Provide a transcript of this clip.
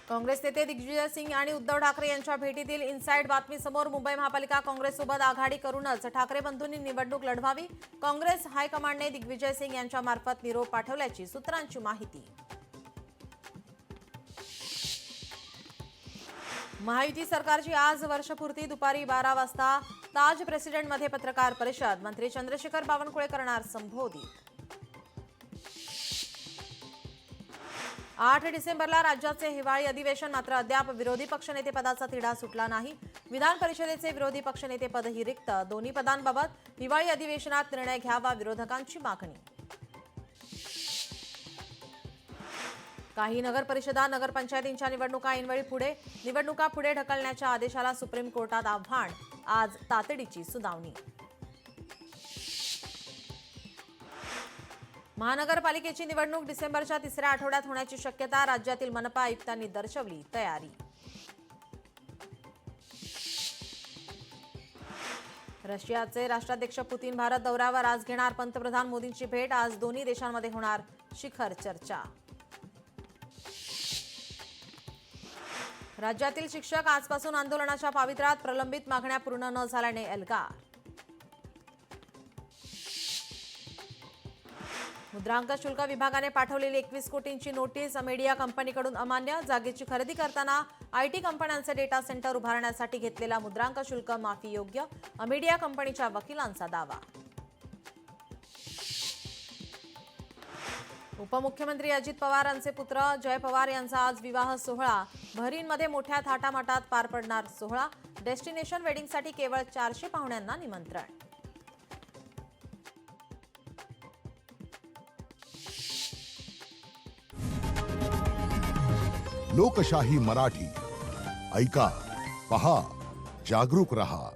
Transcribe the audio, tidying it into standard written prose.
काँग्रेस नेते दिग्विजय सिंग आणि उद्धव ठाकरे यांच्या भेटीतील इनसाइड बातमी समोर. मुंबई महापालिका काँग्रेससोबत आघाडी करूनच ठाकरे बंधूंनी निवडणूक लढवावी. काँग्रेस हायकमांडने दिग्विजय सिंग यांच्या मार्फत निरोप पाठवल्याची सूत्रांची माहिती. महायुती सरकारची आज वर्षपूर्ती. दुपारी 12 वाजता ताज प्रेसिडेंटमध्ये पत्रकार परिषद. मंत्री चंद्रशेखर बावनकुळे करणार संबोधित. 8 डिसेंबरला राज्याचे हिवाळी अधिवेशन. मात्र अद्याप विरोधी पक्षनेते पदाचा तिढा सुटला नाही. विधान परिषदेचे विरोधी पक्षनेते पदही रिक्त. दोन्ही पदांबाबत हिवाळी अधिवेशनात निर्णय घ्यावा, विरोधकांची मागणी. काही नगर परिषदा, नगरपंचायतींच्या निवडणुका ऐनवेळी पुढे. निवडणुका पुढे ढकलण्याच्या आदेशाला सुप्रीम कोर्टात आव्हान. आज तातडीची सुनावणी. महानगरपालिकेची निवडणूक डिसेंबरच्या तिसऱ्या आठवड्यात होण्याची शक्यता. राज्यातील मनपा आयुक्तांनी दर्शवली तयारी. रशियाचे राष्ट्राध्यक्ष पुतीन भारत दौऱ्यावर. आज घेणार पंतप्रधान मोदींची भेट. आज दोन्ही देशांमध्ये होणार शिखर चर्चा. राज्यातील शिक्षक आजपासून आंदोलनाच्या पावित्र्यात. प्रलंबित मागण्या पूर्ण न झाल्याने एल्गार. मुद्रांक शुल्क विभागाने पाठवलेली 21 कोटींची नोटीस. अमेडिया कंपनीकडून अमान्य. जागेची खरेदी करताना आयटी कंपन्यांचे डेटा सेंटर उभारण्यासाठी घेतलेला मुद्रांक शुल्क माफी योग्य. अमेडिया कंपनीच्या वकिलांचा दावा. उपमुख्यमंत्री अजित पवारांचे पुत्र जय पवार यांचा आज विवाह सोहळा. बहरीनमध्ये मोठ्या थाटामाटात पार पडणार सोहळा. डेस्टिनेशन वेडिंगसाठी केवळ 400 पाहुण्यांना निमंत्रण. लोकशाही मराठी ऐका, पहा, जागरूक रहा.